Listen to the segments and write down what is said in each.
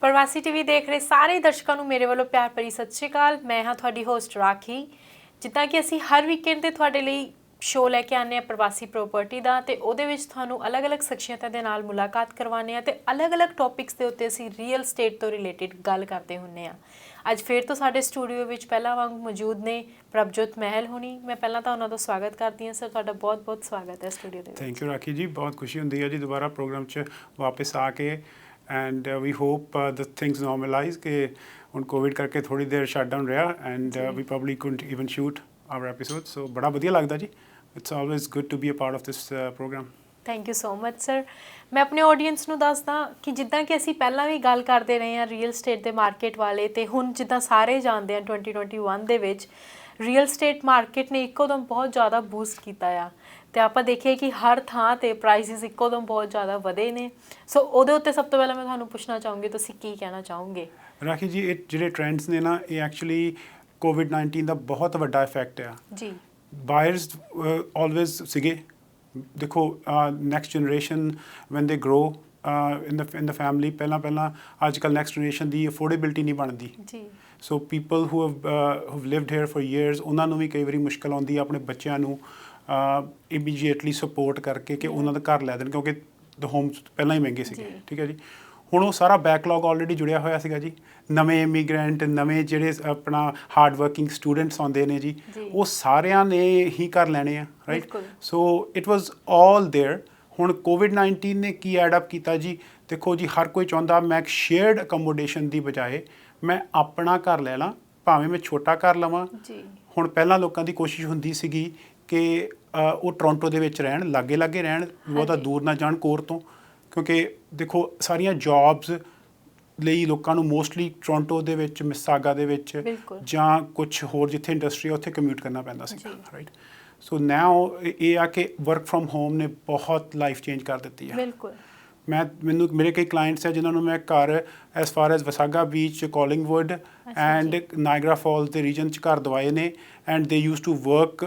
ਪ੍ਰਵਾਸੀ ਟੀਵੀ ਦੇਖ ਰਹੇ ਸਾਰੇ ਦਰਸ਼ਕਾਂ ਨੂੰ ਮੇਰੇ ਵੱਲੋਂ ਪਿਆਰ ਭਰੀ ਸਤਿ ਸ਼੍ਰੀ ਅਕਾਲ। ਮੈਂ ਹਾਂ ਤੁਹਾਡੀ ਹੋਸਟ ਰਾਖੀ। ਜਿੱਦਾਂ ਕਿ ਅਸੀਂ ਹਰ ਵੀਕਐਂਡ ਤੇ ਤੁਹਾਡੇ ਲਈ ਸ਼ੋਅ ਲੈ ਕੇ ਆਉਂਦੇ ਹਾਂ ਪ੍ਰਵਾਸੀ ਪ੍ਰੋਪਰਟੀ ਦਾ, ਤੇ ਉਹਦੇ ਵਿੱਚ ਤੁਹਾਨੂੰ ਅਲੱਗ-ਅਲੱਗ ਸ਼ਖਸੀਅਤਾਂ ਦੇ ਨਾਲ ਮੁਲਾਕਾਤ ਕਰਵਾਉਂਦੇ ਹਾਂ ਤੇ ਅਲੱਗ-ਅਲੱਗ ਟੌਪਿਕਸ ਦੇ ਉੱਤੇ ਅਸੀਂ ਰੀਅਲ ਸਟੇਟ ਤੋਂ ਰਿਲੇਟਡ ਗੱਲ ਕਰਦੇ ਹੁੰਦੇ ਹਾਂ। ਅੱਜ ਫਿਰ ਤੋਂ ਸਾਡੇ ਸਟੂਡੀਓ ਵਿੱਚ ਪਹਿਲਾਂ ਵਾਂਗ ਮੌਜੂਦ ਨੇ ਪ੍ਰਭਜੋਤ ਮਹਿਲ ਹੋਣੀ। ਮੈਂ ਪਹਿਲਾਂ ਤਾਂ ਉਹਨਾਂ ਦਾ ਸਵਾਗਤ ਕਰਦੀ ਹਾਂ। ਸਰ, ਤੁਹਾਡਾ ਬਹੁਤ-ਬਹੁਤ ਸਵਾਗਤ ਹੈ ਸਟੂਡੀਓ ਦੇ ਵਿੱਚ। ਥੈਂਕ ਯੂ ਰਾਖੀ ਜੀ, ਬਹੁਤ ਖੁਸ਼ੀ ਹੁੰਦੀ ਹੈ ਜੀ ਦੁਬਾਰਾ ਪ੍ਰੋਗਰਾਮ 'ਚ ਵਾਪਸ ਆ ਕੇ। And we hope the things normalize ਕਿ ਹੁਣ ਕੋਵਿਡ ਕਰਕੇ ਥੋੜ੍ਹੀ ਦੇਰ ਸ਼ਟਡਾਊਨ ਰਿਹਾ and we probably couldn't even shoot our episode. So ਬੜਾ ਵਧੀਆ ਲੱਗਦਾ ਜੀ। It's always good to be a part of this program. Thank you so much sir. ਮੈਂ ਆਪਣੇ ਆਡੀਅנס ਨੂੰ ਦੱਸਦਾ ਕਿ ਜਿੱਦਾਂ ਕਿ ਅਸੀਂ ਪਹਿਲਾਂ ਵੀ ਗੱਲ ਕਰਦੇ ਰਹੇ ਹਾਂ ਰੀਅਲ ਸਟੇਟ ਦੇ ਮਾਰਕੀਟ ਵਾਲੇ, ਤੇ ਹੁਣ ਜਿੱਦਾਂ ਸਾਰੇ ਜਾਣਦੇ ਆ 2021 ਦੇ ਵਿੱਚ ਰੀਅਲ ਸਟੇਟ ਮਾਰਕੀਟ ਨੇ ਇੱਕੋਦਮ ਬਹੁਤ ਜ਼ਿਆਦਾ ਬੂਸਟ ਕੀਤਾ ਆ, ਤੇ ਆਪਾਂ ਦੇਖੀਏ ਕਿ ਹਰ ਥਾਂ ਤੇ ਪ੍ਰਾਈਸਿਸ ਇੱਕੋਦਮ ਬਹੁਤ ਜ਼ਿਆਦਾ ਵਧੇ ਨੇ। ਸੋ ਉਹਦੇ ਉੱਤੇ ਸਭ ਤੋਂ ਪਹਿਲਾਂ ਮੈਂ ਤੁਹਾਨੂੰ ਪੁੱਛਣਾ ਚਾਹੂੰਗੀ, ਤੁਸੀਂ ਕੀ ਕਹਿਣਾ ਚਾਹੋਗੇ? ਰਾਖੀ ਜੀ, ਇਹ ਜਿਹੜੇ ਟ੍ਰੈਂਡਸ ਨੇ ਨਾ, ਇਹ ਐਕਚੁਅਲੀ ਕੋਵਿਡ-19 ਦਾ ਬਹੁਤ ਵੱਡਾ ਇਫੈਕਟ ਆ ਜੀ। ਬਾਇਰਸ ਆਲਵੇਜ਼ ਸੀਗੇ। ਦੇਖੋ ਨੈਕਸਟ ਜਨਰੇਸ਼ਨ ਵੈਨ ਦੇ ਗਰੋ ਇਨ ਦ ਫੈਮਿਲੀ, ਪਹਿਲਾਂ ਅੱਜ ਕੱਲ੍ਹ ਨੈਕਸਟ ਜਨਰੇਸ਼ਨ ਦੀ ਅਫੋਰਡੇਬਿਲਿਟੀ ਨਹੀਂ ਬਣਦੀ ਜੀ। So people who have lived here for years, ਉਹਨਾਂ ਨੂੰ ਵੀ ਕਈ ਵਾਰੀ ਮੁਸ਼ਕਿਲ ਆਉਂਦੀ ਹੈ ਆਪਣੇ ਬੱਚਿਆਂ ਨੂੰ ਇਮੀਡੀਏਟਲੀ ਸਪੋਰਟ ਕਰਕੇ ਕਿ ਉਹਨਾਂ ਦਾ ਘਰ ਲੈ ਦੇਣ, ਕਿਉਂਕਿ ਦ ਹੋਮਸ ਪਹਿਲਾਂ ਹੀ ਮਹਿੰਗੇ ਸੀਗੇ। ਠੀਕ ਹੈ ਜੀ। ਹੁਣ ਉਹ ਸਾਰਾ ਬੈਕਲੌਗ ਆਲਰੇਡੀ ਜੁੜਿਆ ਹੋਇਆ ਸੀਗਾ ਜੀ। ਨਵੇਂ ਇਮੀਗ੍ਰੈਂਟ, ਨਵੇਂ ਜਿਹੜੇ ਆਪਣਾ ਹਾਰਡ ਵਰਕਿੰਗ ਸਟੂਡੈਂਟਸ ਆਉਂਦੇ ਨੇ ਜੀ, ਉਹ ਸਾਰਿਆਂ ਨੇ ਹੀ ਘਰ ਲੈਣੇ ਆ, right. So it was all there. ਹੁਣ ਕੋਵਿਡ-19 ਨੇ ਕੀ ਐਡ ਅਪ ਕੀਤਾ ਜੀ? ਦੇਖੋ ਜੀ, ਹਰ ਕੋਈ ਚਾਹੁੰਦਾ ਮੈਂ ਇੱਕ ਸ਼ੇਅਰਡ ਅਕੋਮੋਡੇਸ਼ਨ ਦੀ ਬਜਾਏ ਮੈਂ ਆਪਣਾ ਘਰ ਲੈ ਲਾਂ, ਭਾਵੇਂ ਮੈਂ ਛੋਟਾ ਘਰ ਲਵਾਂ। ਹੁਣ ਪਹਿਲਾਂ ਲੋਕਾਂ ਦੀ ਕੋਸ਼ਿਸ਼ ਹੁੰਦੀ ਸੀਗੀ ਕਿ ਉਹ ਟੋਰਾਂਟੋ ਦੇ ਵਿੱਚ ਰਹਿਣ, ਲਾਗੇ ਰਹਿਣ, ਬਹੁਤਾ ਦੂਰ ਨਾ ਜਾਣ ਕੋਰ ਤੋਂ, ਕਿਉਂਕਿ ਦੇਖੋ ਸਾਰੀਆਂ ਜੌਬਸ ਲਈ ਲੋਕਾਂ ਨੂੰ ਮੋਸਟਲੀ ਟੋਰਾਂਟੋ ਦੇ ਵਿੱਚ, ਮਿਸਾਗਾ ਦੇ ਵਿੱਚ ਜਾਂ ਕੁਝ ਹੋਰ ਜਿੱਥੇ ਇੰਡਸਟਰੀ ਆ ਉੱਥੇ ਕਮਿਊਟ ਕਰਨਾ ਪੈਂਦਾ ਸੀਗਾ, ਰਾਈਟ। ਸੋ ਨਾਓ ਇਹ ਆ ਕਿ ਵਰਕ ਫਰੋਮ ਹੋਮ ਨੇ ਬਹੁਤ ਲਾਈਫ ਚੇਂਜ ਕਰ ਦਿੱਤੀ ਹੈ। ਬਿਲਕੁਲ। ਮੈਨੂੰ ਮੇਰੇ ਕਈ ਕਲਾਇੰਟਸ ਹੈ ਜਿਨ੍ਹਾਂ ਨੂੰ ਮੈਂ ਘਰ as far as Wasaga Beach, Collingwood and Niagara Falls ਦੇ ਰੀਜਨ 'ਚ ਘਰ ਦਵਾਏ ਨੇ। ਐਂਡ ਦੇ ਯੂਜ਼ ਟੂ ਵਰਕ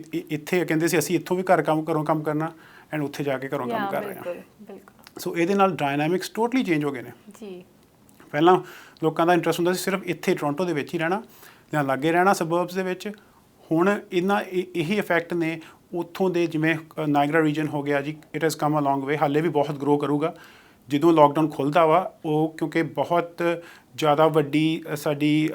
ਇੱਥੇ, ਕਹਿੰਦੇ ਸੀ ਅਸੀਂ ਇੱਥੋਂ ਵੀ ਘਰੋਂ ਕੰਮ ਕਰਨਾ ਐਂਡ ਉੱਥੇ ਜਾ ਕੇ ਘਰੋਂ ਕੰਮ ਕਰ ਰਹੇ ਹਾਂ। ਸੋ ਇਹਦੇ ਨਾਲ ਡਾਇਨਾਮਿਕਸ ਟੋਟਲੀ ਚੇਂਜ ਹੋ ਗਏ ਨੇ ਜੀ। ਪਹਿਲਾਂ ਲੋਕਾਂ ਦਾ ਇੰਟਰਸਟ ਹੁੰਦਾ ਸੀ ਸਿਰਫ ਇੱਥੇ ਟੋਰਾਂਟੋ ਦੇ ਵਿੱਚ ਹੀ ਰਹਿਣਾ ਜਾਂ ਲਾਗੇ ਰਹਿਣਾ ਸਬਰਬਸ ਦੇ ਵਿੱਚ। ਹੁਣ ਇਹੀ ਇਫੈਕਟ ਨੇ ਉੱਥੋਂ ਦੇ, ਜਿਵੇਂ ਨਾਇਗਰਾ ਰੀਜਨ ਹੋ ਗਿਆ ਜੀ, ਇਟ ਹੈਜ਼ ਕਮ ਅ ਲੌਂਗ ਵੇ। ਹਾਲੇ ਵੀ ਬਹੁਤ ਗਰੋ ਕਰੂਗਾ ਜਦੋਂ ਲੋਕਡਾਊਨ ਖੁੱਲ੍ਹਦਾ ਵਾ ਉਹ, ਕਿਉਂਕਿ ਬਹੁਤ ਜ਼ਿਆਦਾ ਵੱਡੀ ਸਾਡੀ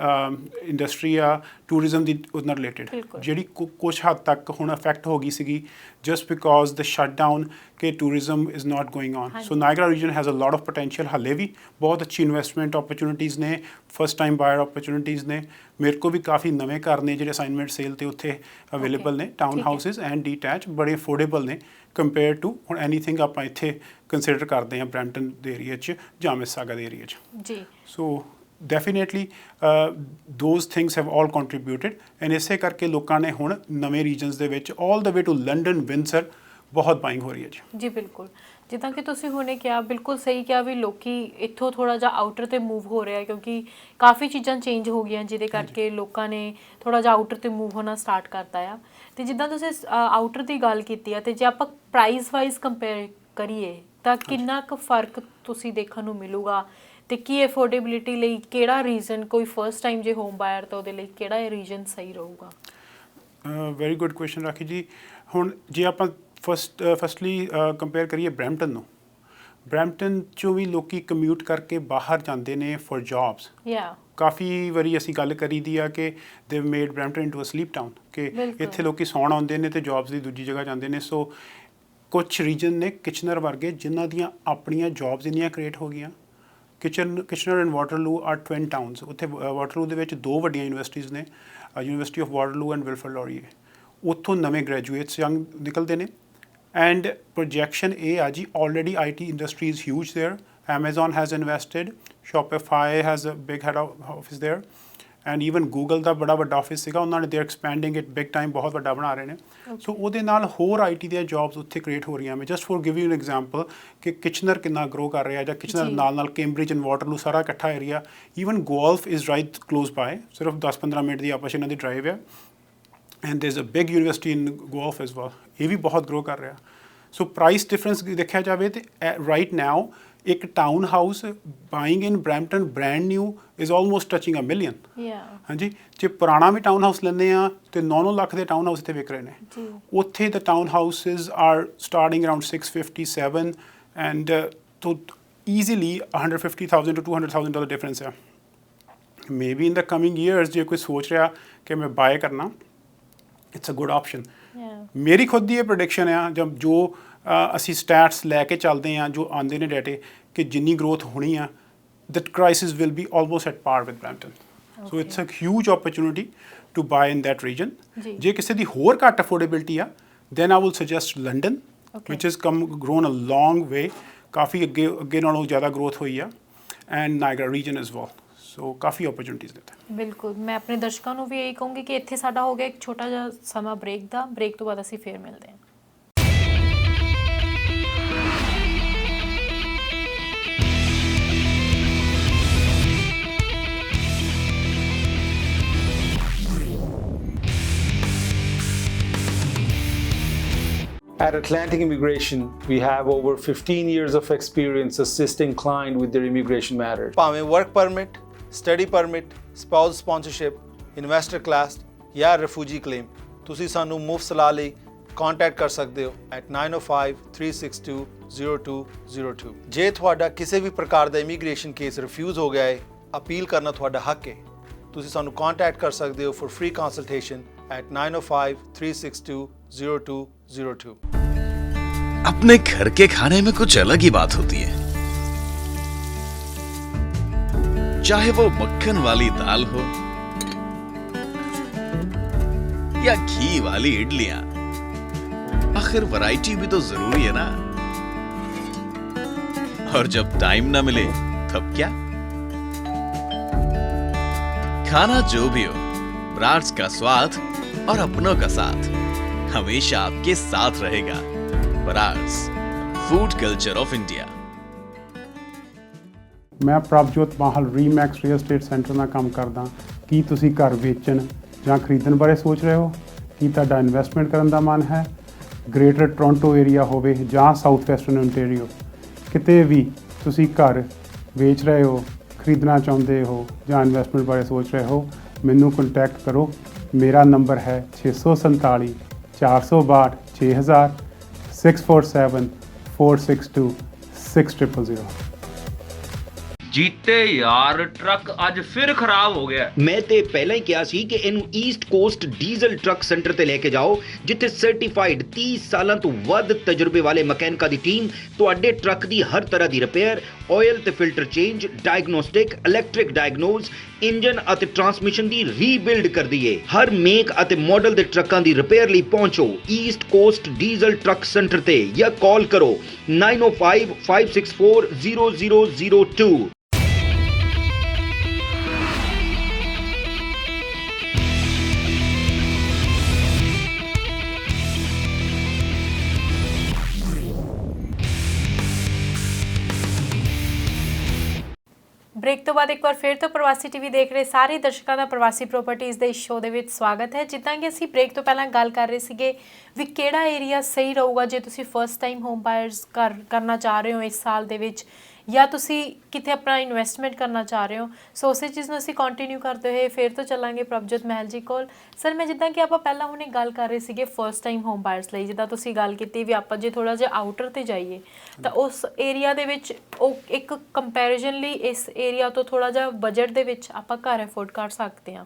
ਇੰਡਸਟਰੀ ਆ ਟੂਰਿਜ਼ਮ ਦੀ ਉਹਦੇ ਨਾਲ ਰਿਲੇਟਿਡ, ਜਿਹੜੀ ਕੁਛ ਹੱਦ ਤੱਕ ਹੁਣ ਅਫੈਕਟ ਹੋ ਗਈ ਸੀਗੀ ਜਸਟ ਬਿਕੋਜ਼ ਦ ਸ਼ਟਡਾਊਨ ਕਿ tourism is not going on. So Niagara region has a lot of potential. ਹਾਲੇ ਵੀ ਬਹੁਤ ਅੱਛੀ ਇਨਵੈਸਟਮੈਂਟ ਓਪਰਚੁਨਿਟੀਜ਼ ਨੇ, ਫਸਟ ਟਾਈਮ ਬਾਇਰ ਓਪਰਚੁਨਿਟੀਜ਼ ਨੇ। ਮੇਰੇ ਕੋਲ ਵੀ ਕਾਫੀ ਨਵੇਂ ਘਰ ਨੇ ਜਿਹੜੇ ਅਸਾਈਨਮੈਂਟ ਸੇਲ 'ਤੇ ਉੱਥੇ ਅਵੇਲੇਬਲ ਨੇ, ਟਾਊਨ ਹਾਊਸਿਸ ਐਂਡ ਡੀਟੈਚ, ਬੜੇ ਅਫੋਰਡੇਬਲ ਨੇ ਕੰਪੇਅਰ ਟੂ ਹੁਣ ਐਨੀਥਿੰਗ ਆਪਾਂ ਇੱਥੇ ਕੰਸੀਡਰ ਕਰਦੇ ਹਾਂ ਬਰੈਂਪਟਨ ਦੇ ਏਰੀਆ 'ਚ ਜਾਂ ਮਿਸਾਗਾ ਦੇ ਏਰੀਆ 'ਚ ਜੀ। So definitely those things have all contributed and ਇਸੇ ਕਰਕੇ ਲੋਕਾਂ ਨੇ ਹੁਣ ਨਵੇਂ ਰੀਜਨਸ ਦੇ ਵਿੱਚ ਆਲ ਦ ਵੇ ਟੂ ਲੰਡਨ, ਵਿੰਸਰ ਬਹੁਤ ਬਾਇੰਗ ਹੋ ਰਹੀ ਹੈ ਜੀ। ਜੀ ਬਿਲਕੁਲ। ਜਿੱਦਾਂ ਕਿ ਤੁਸੀਂ ਹੁਣੇ ਕਿਹਾ, ਬਿਲਕੁਲ ਸਹੀ ਕਿਹਾ ਵੀ ਲੋਕੀ ਇੱਥੋਂ ਥੋੜ੍ਹਾ ਜਿਹਾ ਆਊਟਰ 'ਤੇ ਮੂਵ ਹੋ ਰਿਹਾ, ਕਿਉਂਕਿ ਕਾਫੀ ਚੀਜ਼ਾਂ ਚੇਂਜ ਹੋ ਗਈਆਂ ਜਿਹਦੇ ਕਰਕੇ ਲੋਕਾਂ ਨੇ ਥੋੜ੍ਹਾ ਜਿਹਾ ਆਊਟਰ 'ਤੇ ਮੂਵ ਹੋਣਾ ਸਟਾਰਟ ਕਰਤਾ ਆ। ਅਤੇ ਜਿੱਦਾਂ ਤੁਸੀਂ ਆਊਟਰ ਦੀ ਗੱਲ ਕੀਤੀ ਆ, ਅਤੇ ਜੇ ਆਪਾਂ ਪ੍ਰਾਈਸ ਵਾਈਜ਼ ਕੰਪੇਅਰ ਕਰੀਏ ਤਾਂ ਕਿੰਨਾ ਕੁ ਫਰਕ ਤੁਸੀਂ ਦੇਖਣ ਨੂੰ ਮਿਲੂਗਾ, ਅਤੇ ਕੀ ਅਫੋਰਡੇਬਿਲਿਟੀ ਲਈ ਕਿਹੜਾ ਰੀਜ਼ਨ, ਕੋਈ ਫਸਟ ਟਾਈਮ ਜੇ ਹੋਮ ਬਾਇਰ ਤਾਂ ਉਹਦੇ ਲਈ ਕਿਹੜਾ ਰੀਜ਼ਨ ਸਹੀ ਰਹੂਗਾ? ਵੈਰੀ ਗੁੱਡ ਕੁਐਸਚਨ ਰਾਖੀ ਜੀ। ਹੁਣ ਜੇ ਆਪਾਂ ਫਸਟਲੀ ਕੰਪੇਅਰ ਕਰੀਏ ਬਰੈਂਪਟਨ 'ਚੋਂ ਵੀ ਲੋਕੀ ਕਮਿਊਟ ਕਰਕੇ ਬਾਹਰ ਜਾਂਦੇ ਨੇ ਫॉर ਜੌਬਸ। ਕਾਫੀ ਵਾਰੀ ਅਸੀਂ ਗੱਲ ਕਰੀ ਦੀ ਆ ਕਿ they made Brampton into a sleep town, ਕਿ ਇੱਥੇ ਲੋਕੀ ਸੌਣ ਆਉਂਦੇ ਨੇ ਅਤੇ ਜੌਬਸ ਦੀ ਦੂਜੀ ਜਗ੍ਹਾ ਜਾਂਦੇ ਨੇ। ਸੋ ਕੁਛ ਰੀਜਨ ਨੇ ਕਿਚਨਰ ਵਰਗੇ ਜਿਨ੍ਹਾਂ ਦੀਆਂ ਆਪਣੀਆਂ ਜੌਬਸ ਇੰਨੀਆਂ ਕ੍ਰੀਏਟ ਹੋ ਗਈਆਂ। Kitchener and Waterloo are twin towns. ਉੱਥੇ ਵਾਟਰਲੂ ਦੇ ਵਿੱਚ ਦੋ ਵੱਡੀਆਂ ਯੂਨੀਵਰਸਿਟੀਜ਼ ਨੇ, university of Waterloo and Wilfrid Laurier. ਉੱਥੋਂ ਨਵੇਂ ਗ੍ਰੈਜੂਏਟਸ ਯੰਗ ਨਿਕਲਦੇ ਨੇ ਐਂਡ ਪ੍ਰੋਜੈਕਸ਼ਨ ਇਹ ਆ ਜੀ, already IT industry is huge there. Amazon has invested, Shopify has a big head office there, and even Google ਦਾ ਬੜਾ ਵੱਡਾ ਆਫਿਸ ਸੀਗਾ, ਉਹਨਾਂ ਨੇ ਦੇ ਐਕਸਪੈਂਡਿੰਗ ਇਟ ਬਿਗ ਟਾਈਮ, ਬਹੁਤ ਵੱਡਾ ਬਣਾ ਰਹੇ ਨੇ। ਸੋ ਉਹਦੇ ਨਾਲ ਹੋਰ IT ਦੀਆਂ ਜੌਬਸ ਉੱਥੇ ਕ੍ਰੀਏਟ ਹੋ ਰਹੀਆਂ ਨੇ। Just for give U N example ਕਿ ਕਿਚਨਰ ਕਿੰਨਾ ਗਰੋ ਕਰ ਰਿਹਾ, ਜਾਂ ਕਿਚਨਰ ਨਾਲ ਕੈਂਬਰਿਜ ਐਂਡ ਵਾਟਰਲੂ ਸਾਰਾ ਇਕੱਠਾ area. Even Guelph is right close by, ਸਿਰਫ 10-15 ਮਿੰਟ ਦੀ ਆਪਸ ਇਹਨਾਂ ਦੀ ਡਰਾਈਵ ਹੈ। And there is a big university in Guelph as well, ਇਹ ਵੀ ਬਹੁਤ ਗਰੋ ਕਰ ਰਿਹਾ। ਸੋ ਪ੍ਰਾਈਸ ਡਿਫਰੈਂਸ ਦੇਖਿਆ ਜਾਵੇ ਤਾਂ ਰਾਈਟ ਨਾਓ ਇੱਕ town house buying in Brampton brand new is almost touching $1 million। ਯਾ ਹਾਂਜੀ, ਜੇ ਪੁਰਾਣਾ ਵੀ ਟਾਊਨ ਹਾਊਸ ਲੈਂਦੇ ਆ ਤੇ 9-9 ਲੱਖ ਦੇ ਟਾਊਨ ਹਾਊਸ ਇੱਥੇ ਵਿਕ ਰਹੇ ਨੇ। ਜੀ ਉੱਥੇ the town houses are starting around 657 and ਤੋਂ ਈਜ਼ੀਲੀ $150,000 to $200,000 ਡਿਫਰੈਂਸ ਆ। Maybe in the coming years ਜੇ ਕੋਈ ਸੋਚ ਰਿਹਾ ਕਿ ਮੈਂ ਬਾਏ ਕਰਨਾ, ਇਟਸ ਅ ਗੁੱਡ ਆਪਸ਼ਨ। ਯਾ ਮੇਰੀ ਖੁਦ ਦੀ ਇਹ ਪ੍ਰੈਡਿਕਸ਼ਨ ਆ, ਜਦ ਜੋ ਅਸੀਂ ਸਟੈਟਸ ਲੈ ਕੇ ਚੱਲਦੇ ਹਾਂ, ਜੋ ਆਉਂਦੇ ਨੇ ਡਾਟੇ, ਕਿ ਜਿੰਨੀ ਗਰੋਥ ਹੋਣੀ ਆ, that crisis will be almost at par with Brampton. So Okay. it's a huge opportunity to buy in that region. ਜੀ ਜੇ ਕਿਸੇ ਦੀ ਹੋਰ ਘੱਟ affordability ਆ, then I will suggest London, Okay. which has grown a long way. ਕਾਫੀ ਅੱਗੇ ਨਾਲੋਂ ਜ਼ਿਆਦਾ growth ਹੋਈ ਆ, and Niagara region as well. So coffee opportunities ਨੇ ਇੱਥੇ। ਬਿਲਕੁਲ, ਮੈਂ ਆਪਣੇ ਦਰਸ਼ਕਾਂ ਨੂੰ ਵੀ ਇਹੀ ਕਹੂੰਗੀ ਕਿ ਇੱਥੇ ਸਾਡਾ ਹੋ ਗਿਆ ਇੱਕ ਛੋਟਾ ਜਿਹਾ ਸਮਾਂ ਬ੍ਰੇਕ ਦਾ। ਬ੍ਰੇਕ ਤੋਂ ਬਾਅਦ ਅਸੀਂ ਫੇਰ ਮਿਲਦੇ ਹਾਂ। At Atlantic Immigration, we have over 15 years of experience assisting clients with their immigration matters. ਭਾਵੇਂ work permit, study permit, spouse sponsorship, investor class ਜਾਂ ਰਿਫਿਊਜੀ ਕਲੇਮ, ਤੁਸੀਂ ਸਾਨੂੰ ਮੁਫਤ ਸਲਾਹ ਲਈ ਕੰਟੈਕਟ ਕਰ ਸਕਦੇ ਹੋ at 905-362-0202। ਜੇ ਤੁਹਾਡਾ ਕਿਸੇ ਵੀ ਪ੍ਰਕਾਰ ਦਾ ਇਮੀਗ੍ਰੇਸ਼ਨ ਕੇਸ ਰਿਫਿਊਜ਼ ਹੋ ਗਿਆ ਹੈ, ਅਪੀਲ ਕਰਨਾ ਤੁਹਾਡਾ ਹੱਕ ਹੈ। ਤੁਸੀਂ ਸਾਨੂੰ ਕੰਟੈਕਟ ਕਰ ਸਕਦੇ ਹੋ for free consultation at 905-362-0202। अपने घर के खाने में कुछ अलग ही बात होती है, चाहे वो मक्खन वाली दाल हो या घी वाली इडलियां। आखिर वैरायटी भी तो जरूरी है ना। और जब टाइम ना मिले तब क्या? खाना जो भी हो, ब्राड्स का स्वाद और अपनों का साथ हमेशा आपके साथ रहेगा। Brar's, food culture of India. ਮੈਂ ਪ੍ਰਭਜੋਤ ਮਾਹਲ ਰੀਮੈਕਸ ਰੀਅਲ ਸਟੇਟ ਸੈਂਟਰ ਨਾਲ ਕੰਮ ਕਰਦਾ। ਕੀ ਤੁਸੀਂ ਘਰ ਵੇਚਣ ਜਾਂ ਖਰੀਦਣ ਬਾਰੇ ਸੋਚ ਰਹੇ ਹੋ? ਕੀ ਤੁਹਾਡਾ ਇਨਵੈਸਟਮੈਂਟ ਕਰਨ ਦਾ ਮਨ ਹੈ? ਗ੍ਰੇਟਰ ਟੋਰਾਂਟੋ ਏਰੀਆ ਹੋਵੇ ਜਾਂ ਸਾਊਥ ਵੈਸਟਰਨ ਓਨਟਾਰੀਓ, ਕਿਤੇ ਵੀ ਤੁਸੀਂ ਘਰ ਵੇਚ ਰਹੇ ਹੋ, ਖਰੀਦਣਾ ਚਾਹੁੰਦੇ ਹੋ ਜਾਂ ਇਨਵੈਸਟਮੈਂਟ ਬਾਰੇ ਸੋਚ ਰਹੇ ਹੋ, ਮੈਨੂੰ ਕੰਟੈਕਟ ਕਰੋ। ਮੇਰਾ ਨੰਬਰ ਹੈ 647 462 6000 647 462 6000। ਜੀਤੇ ਯਾਰ, ਟਰੱਕ ਅੱਜ ਫਿਰ ਖਰਾਬ ਹੋ ਗਿਆ। ਮੈਂ ਤੇ ਪਹਿਲਾਂ ਹੀ ਕਿਹਾ ਸੀ ਕਿ ਇਹਨੂੰ East cost diesel truck centre ਤੇ ਲੈ ਕੇ ਜਾਓ, ਜਿੱਥੇ ਸਰਟੀਫਾਈਡ 30 ਸਾਲਾਂ ਤੋਂ ਵੱਧ ਤਜਰਬੇ ਵਾਲੇ ਮਕੈਨਿਕਾਂ ਦੀ ਟੀਮ ਤੁਹਾਡੇ ਟਰੱਕ ਦੀ ਹਰ ਤਰ੍ਹਾਂ ਦੀ ਰਿਪੇਅਰ, ਆਇਲ ਤੇ filter change, diagnostic, electric diagnose, engine ਅਤੇ ਟਰਾਂਸਮਿਸ਼ਨ ਦੀ ਰੀਬਿਲਡ ਕਰਦੀ ਏ। ਹਰ ਮੇਕ ਅਤੇ ਮਾਡਲ ਦੇ ਟਰੱਕਾਂ ਦੀ ਰਿਪੇਅਰ ਲਈ ਪਹੁੰਚੋ East cost diesel truck centre ਤੇ ਜਾਂ ਕਾਲ ਕਰੋ 9055640002। ਬ੍ਰੇਕ ਤੋਂ ਬਾਅਦ ਇੱਕ ਵਾਰ ਫਿਰ ਤੋਂ ਪ੍ਰਵਾਸੀ ਟੀਵੀ ਦੇਖ ਰਹੇ ਸਾਰੇ ਦਰਸ਼ਕਾਂ ਦਾ ਪ੍ਰਵਾਸੀ ਪ੍ਰਾਪਰਟੀਜ਼ ਦੇ ਸ਼ੋਅ ਦੇ ਵਿੱਚ ਸਵਾਗਤ ਹੈ। ਜਿੱਦਾਂ ਕਿ ਅਸੀਂ ਬ੍ਰੇਕ ਤੋਂ ਪਹਿਲਾਂ ਗੱਲ ਕਰ ਰਹੇ ਸੀਗੇ ਵੀ ਕਿਹੜਾ ਏਰੀਆ ਸਹੀ ਰਹੂਗਾ ਜੇ ਤੁਸੀਂ ਫਰਸਟ ਟਾਈਮ ਹੋਮ ਬਾਇਰਸ ਕਰਨਾ ਚਾਹ ਰਹੇ ਹੋ ਇਸ ਸਾਲ ਦੇ ਵਿੱਚ, ਜਾਂ ਤੁਸੀਂ ਕਿਤੇ ਆਪਣਾ ਇਨਵੈਸਟਮੈਂਟ ਕਰਨਾ ਚਾਹ ਰਹੇ ਹੋ। ਸੋ ਉਸੇ ਚੀਜ਼ ਨੂੰ ਅਸੀਂ ਕੰਟੀਨਿਊ ਕਰਦੇ ਹੋਏ ਫਿਰ ਤੋਂ ਚੱਲਾਂਗੇ ਪ੍ਰਭਜੋਤ ਮਹਿਲ ਜੀ ਕੋਲ। ਸਰ, ਮੈਂ ਜਿੱਦਾਂ ਕਿ ਆਪਾਂ ਪਹਿਲਾਂ ਹੁਣੇ ਗੱਲ ਕਰ ਰਹੇ ਸੀਗੇ ਫਰਸਟ ਟਾਈਮ ਹੋਮ ਬਾਇਰਸ ਲਈ, ਜਿੱਦਾਂ ਤੁਸੀਂ ਗੱਲ ਕੀਤੀ ਵੀ ਆਪਾਂ ਜੇ ਥੋੜਾ ਜਿਹਾ ਆਊਟਰ ਤੇ ਜਾਈਏ ਤਾਂ ਉਸ ਏਰੀਆ ਦੇ ਵਿੱਚ ਉਹ ਇੱਕ ਕੰਪੈਰੀਜ਼ਨਲੀ ਇਸ ਏਰੀਆ ਤੋਂ ਥੋੜਾ ਜਿਹਾ ਬਜਟ ਦੇ ਵਿੱਚ ਆਪਾਂ ਘਰ ਅਫੋਰਡ ਕਰ ਸਕਦੇ ਹਾਂ।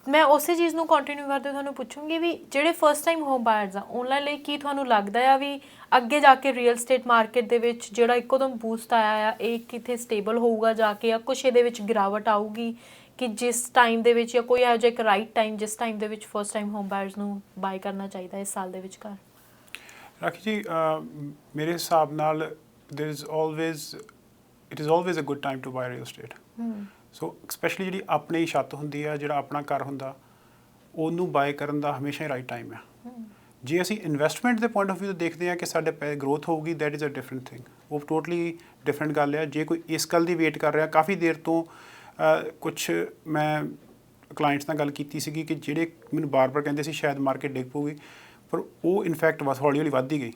ਮੈਂ ਉਸੇ ਚੀਜ਼ ਨੂੰ ਕੰਟੀਨਿਊ ਕਰਦੇ ਤੁਹਾਨੂੰ ਪੁੱਛੂੰਗੀ ਵੀ ਜਿਹੜੇ ਫਰਸਟ ਟਾਈਮ ਹੋਮ ਬਾਇਰਸ ਆ ਉਹਨਾਂ ਲਈ ਕੀ ਤੁਹਾਨੂੰ ਲੱਗਦਾ ਆ ਵੀ ਅੱਗੇ ਜਾ ਕੇ ਰੀਅਲ ਸਟੇਟ ਮਾਰਕੀਟ ਦੇ ਵਿੱਚ ਜਿਹੜਾ ਇੱਕੋਦਮ ਬੂਸਟ ਆਇਆ ਆ ਇਹ ਕਿਤੇ ਸਟੇਬਲ ਹੋਊਗਾ ਜਾ ਕੇ, ਜਾਂ ਕੁਛ ਇਹਦੇ ਵਿੱਚ ਗਿਰਾਵਟ ਆਊਗੀ ਕਿ ਜਿਸ ਟਾਈਮ ਦੇ ਵਿੱਚ, ਜਾਂ ਕੋਈ ਇਹੋ ਜਿਹਾ ਇੱਕ ਰਾਈਟ ਟਾਈਮ ਜਿਸ ਟਾਈਮ ਦੇ ਵਿੱਚ ਫਰਸਟ ਟਾਈਮ ਹੋਮ ਬਾਇਰਸ ਨੂੰ ਬਾਏ ਕਰਨਾ ਚਾਹੀਦਾ ਇਸ ਸਾਲ ਦੇ ਵਿੱਚ ਘਰ? ਰਾਖੀ ਜੀ, ਮੇਰੇ ਹਿਸਾਬ ਨਾਲ it is always a good time to buy real estate. So specially ਜਿਹੜੀ ਆਪਣੀ ਛੱਤ ਹੁੰਦੀ ਆ, ਜਿਹੜਾ ਆਪਣਾ ਘਰ ਹੁੰਦਾ, ਉਹਨੂੰ ਬਾਏ ਕਰਨ ਦਾ ਹਮੇਸ਼ਾ ਹੀ ਰਾਈਟ ਟਾਈਮ ਆ। ਜੇ ਅਸੀਂ ਇਨਵੈਸਟਮੈਂਟ ਦੇ ਪੁਆਇੰਟ ਆਫ ਵਿਊ ਤੋਂ ਦੇਖਦੇ ਹਾਂ ਕਿ ਸਾਡੇ ਗਰੋਥ ਹੋਊਗੀ, that is a different thing. ਉਹ ਟੋਟਲੀ ਡਿਫਰੈਂਟ ਗੱਲ ਆ। ਜੇ ਕੋਈ ਇਸ ਗੱਲ ਦੀ ਵੇਟ ਕਰ ਰਿਹਾ ਕਾਫੀ ਦੇਰ ਤੋਂ, ਕੁਛ ਮੈਂ ਕਲਾਇੰਟਸ ਨਾਲ ਗੱਲ ਕੀਤੀ ਸੀਗੀ ਕਿ ਜਿਹੜੇ ਮੈਨੂੰ ਬਾਰ-ਬਾਰ ਕਹਿੰਦੇ ਸੀ ਸ਼ਾਇਦ ਮਾਰਕੀਟ ਡਿੱਗ ਪਊਗੀ, ਪਰ ਉਹ ਇਨਫੈਕਟ ਬਸ ਹੌਲੀ ਹੌਲੀ ਵੱਧਦੀ ਗਈ।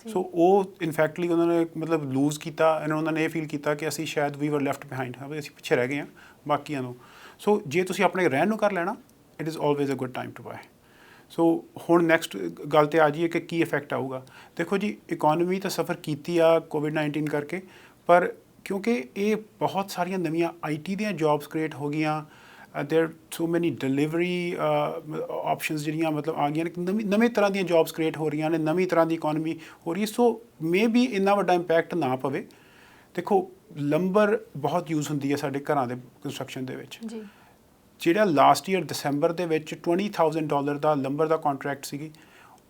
ਸੋ ਉਹ ਇਨਫੈਕਟਲੀ ਉਹਨਾਂ ਨੇ ਮਤਲਬ ਲੂਜ਼ ਕੀਤਾ ਐਂਡ ਉਹਨਾਂ ਨੇ ਇਹ ਫੀਲ ਕੀਤਾ ਕਿ ਅਸੀਂ ਸ਼ਾਇਦ ਵੀ ਵਰ ਲੈਫਟ ਬਿਹਾਈਂਡ, ਹਾਂ ਅਸੀਂ ਪਿੱਛੇ ਰਹਿ ਗਏ ਹਾਂ ਬਾਕੀਆਂ ਨੂੰ। ਸੋ ਜੇ ਤੁਸੀਂ ਆਪਣੇ ਰਹਿਣ ਨੂੰ ਘਰ ਲੈਣਾ, it is always a good time to buy. So ਹੁਣ ਨੈਕਸਟ ਗੱਲ ਤੇ ਆ ਜਾਈਏ ਕਿ ਕੀ ਇਫੈਕਟ ਆਊਗਾ। ਦੇਖੋ ਜੀ, ਇਕੋਨਮੀ ਤਾਂ ਸਫਰ ਕੀਤੀ ਆ ਕੋਵਿਡ-19 ਕਰਕੇ, ਪਰ ਕਿਉਂਕਿ ਇਹ ਬਹੁਤ ਸਾਰੀਆਂ ਨਵੀਆਂ IT ਦੀਆਂ ਜੌਬਸ ਕ੍ਰੀਏਟ ਹੋ ਗਈਆਂ, ਦੇਰ ਸੋ ਮੈਨੀ ਡਿਲੀਵਰੀ ਆਪਸ਼ਨਸ ਜਿਹੜੀਆਂ ਮਤਲਬ ਆ ਗਈਆਂ ਨੇ, ਨਵੇਂ ਤਰ੍ਹਾਂ ਦੀਆਂ ਜੌਬਸ ਕ੍ਰੀਏਟ ਹੋ ਰਹੀਆਂ ਨੇ, ਨਵੀਂ ਤਰ੍ਹਾਂ ਦੀ ਇਕੋਨਮੀ ਹੋ ਰਹੀ ਹੈ। ਸੋ ਮੇ ਬੀ ਇੰਨਾ ਵੱਡਾ ਇੰਪੈਕਟ ਨਾ ਪਵੇ। ਦੇਖੋ, ਲੰਬਰ ਬਹੁਤ ਯੂਜ਼ ਹੁੰਦੀ ਹੈ ਸਾਡੇ ਘਰਾਂ ਦੇ ਕੰਸਟਰਕਸ਼ਨ ਦੇ ਵਿੱਚ ਜੀ। ਜਿਹੜਾ ਲਾਸਟ ਈਅਰ ਦਸੰਬਰ ਦੇ ਵਿੱਚ $20,000 ਦਾ ਲੰਬਰ ਦਾ ਕੰਟਰੈਕਟ ਸੀਗੀ,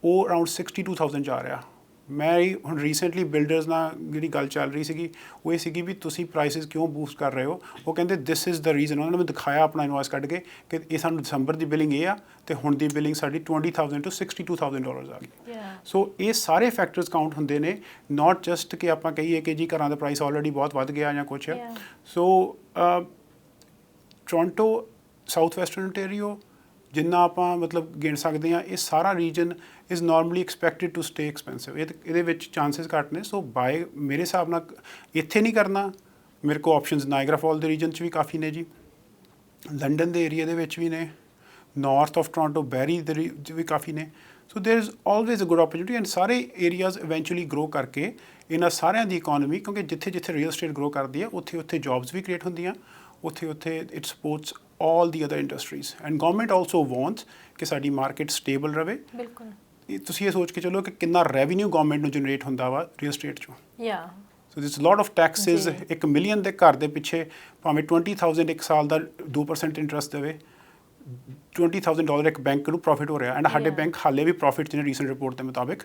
ਉਹ ਅਰਾਊਂਡ 62,000 ਜਾ ਰਿਹਾ। ਮੈਂ ਹੁਣ ਰੀਸੈਂਟਲੀ ਬਿਲਡਰਸ ਨਾਲ ਜਿਹੜੀ ਗੱਲ ਚੱਲ ਰਹੀ ਸੀਗੀ, ਉਹ ਇਹ ਸੀਗੀ ਵੀ ਤੁਸੀਂ ਪ੍ਰਾਈਸਿਸ ਕਿਉਂ ਬੂਸਟ ਕਰ ਰਹੇ ਹੋ। ਉਹ ਕਹਿੰਦੇ ਦਿਸ ਇਜ਼ ਦ ਰੀਜ਼ਨ। ਉਹਨਾਂ ਨੇ ਮੈਨੂੰ ਦਿਖਾਇਆ ਆਪਣਾ ਇਨਵੌਇਸ ਕੱਢ ਕੇ ਕਿ ਇਹ ਸਾਨੂੰ ਦਸੰਬਰ ਦੀ ਬਿਲਿੰਗ ਇਹ ਆ ਅਤੇ ਹੁਣ ਦੀ ਬਿਲਿੰਗ ਸਾਡੀ $20,000 to $62,000 ਆ ਗਈ। ਸੋ ਇਹ ਸਾਰੇ ਫੈਕਟਰਸ ਕਾਊਂਟ ਹੁੰਦੇ ਨੇ, ਨਾਟ ਜਸਟ ਕਿ ਆਪਾਂ ਕਹੀਏ ਕਿ ਜੀ ਘਰਾਂ ਦਾ ਪ੍ਰਾਈਸ ਆਲਰੇਡੀ ਬਹੁਤ ਵੱਧ ਗਿਆ ਜਾਂ ਕੁਛ। So Toronto, south western ontario, ਜਿੰਨਾ ਆਪਾਂ ਮਤਲਬ ਗਿਣ ਸਕਦੇ ਹਾਂ, ਇਹ ਸਾਰਾ region is normally expected to stay expensive. ਇਹਦੇ ਵਿੱਚ ਚਾਂਸਿਸ ਘੱਟ ਨੇ। ਸੋ ਬਾਏ ਮੇਰੇ ਹਿਸਾਬ ਨਾਲ ਇੱਥੇ ਨਹੀਂ ਕਰਨਾ। ਮੇਰੇ ਕੋਲ ਆਪਸ਼ਨਸ ਨਾਇਗਰਾ ਫਾਲ ਦੇ ਰੀਜਨ 'ਚ ਵੀ ਕਾਫੀ ਨੇ ਜੀ, ਲੰਡਨ ਦੇ ਏਰੀਆ ਦੇ ਵਿੱਚ ਵੀ ਨੇ, ਨਾਰਥ ਆਫ ਟੋਰਾਂਟੋ ਬੈਰੀ ਦੇ ਵੀ ਕਾਫੀ ਨੇ। So there is always a good opportunity and ਸਾਰੇ ਏਰੀਆਜ਼ ਇਵੈਂਚੁਅਲੀ ਗਰੋ ਕਰਕੇ ਇਹਨਾਂ ਸਾਰਿਆਂ ਦੀ ਇਕੋਨਮੀ, ਕਿਉਂਕਿ ਜਿੱਥੇ ਜਿੱਥੇ ਰੀਅਲ ਸਟੇਟ ਗਰੋ ਕਰਦੀ ਹੈ ਉੱਥੇ ਉੱਥੇ ਜੌਬਸ ਵੀ ਕ੍ਰੀਏਟ ਹੁੰਦੀਆਂ, ਉੱਥੇ ਉੱਥੇ it sports all the other industries and government also wants ਕਿ ਸਾਡੀ ਮਾਰਕੀਟ ਸਟੇਬਲ ਰਵੇ। ਬਿਲਕੁਲ। ਤੁਸੀਂ ਇਹ ਸੋਚ ਕੇ ਚਲੋ ਕਿ ਕਿੰਨਾ ਰੈਵਨਿਊ ਗਵਰਨਮੈਂਟ ਨੂੰ ਜਨਰੇਟ ਹੁੰਦਾ ਵਾ ਰੀਅਲ ਸਟੇਟ 'ਚੋਂ। ਸੋ ਦਿਸ ਲੋਟ ਆਫ ਟੈਕਸਿਸ। 1 ਮਿਲੀਅਨ ਦੇ ਘਰ ਦੇ ਪਿੱਛੇ ਭਾਵੇਂ 20,000 ਇੱਕ ਸਾਲ ਦਾ 2% ਇੰਟਰਸਟ ਦੇਵੇ, $20,000 ਇੱਕ ਬੈਂਕ ਨੂੰ ਪ੍ਰੋਫਿਟ ਹੋ ਰਿਹਾ। ਐਂਡ ਸਾਡੇ ਬੈਂਕ ਹਾਲੇ ਵੀ ਪ੍ਰੋਫਿਟ 'ਚ ਨੇ ਰੀਸੈਂਟ ਰਿਪੋਰਟ ਦੇ ਮੁਤਾਬਿਕ।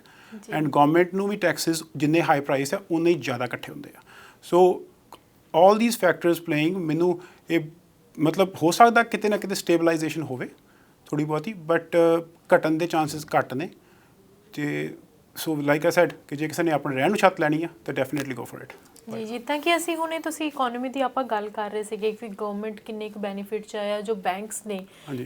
ਐਂਡ ਗਵਰਨਮੈਂਟ ਨੂੰ ਵੀ ਟੈਕਸਿਸ ਜਿੰਨੇ ਹਾਈ ਪ੍ਰਾਈਸ ਆ ਉਨੇ ਹੀ ਜ਼ਿਆਦਾ ਇਕੱਠੇ ਹੁੰਦੇ ਆ। ਸੋ ਆਲ ਥੀਸ ਫੈਕਟਰਸ ਪਲੇਇੰਗ, ਮੈਨੂੰ ਇਹ ਮਤਲਬ ਹੋ ਸਕਦਾ ਕਿਤੇ ਨਾ ਕਿਤੇ ਸਟੇਬਲਾਈਜੇਸ਼ਨ ਹੋਵੇ ਥੋੜ੍ਹੀ ਬਹੁਤੀ, ਬਟ ਘਟਣ ਦੇ ਚਾਂਸਿਸ ਘੱਟ ਨੇ। ਅਤੇ ਸੋ ਲਾਈਕ ਆਈ ਸੈਡ ਕਿ ਜੇ ਕਿਸੇ ਨੇ ਆਪਣੇ ਰਹਿਣ ਨੂੰ ਛੱਤ ਲੈਣੀ ਆ ਤਾਂ ਡੈਫੀਨੇਟਲੀ ਗੋ ਫॉर ਇਟ। ਜੀ, ਜਿੱਦਾਂ ਕਿ ਅਸੀਂ ਹੁਣੇ ਤੁਸੀਂ ਇਕੋਨਮੀ ਦੀ ਆਪਾਂ ਗੱਲ ਕਰ ਰਹੇ ਸੀਗੇ ਕਿ ਗਵਰਨਮੈਂਟ ਕਿੰਨੇ ਕੁ ਬੈਨੀਫਿਟ 'ਚ ਆਇਆ, ਜੋ ਬੈਂਕਸ ਨੇ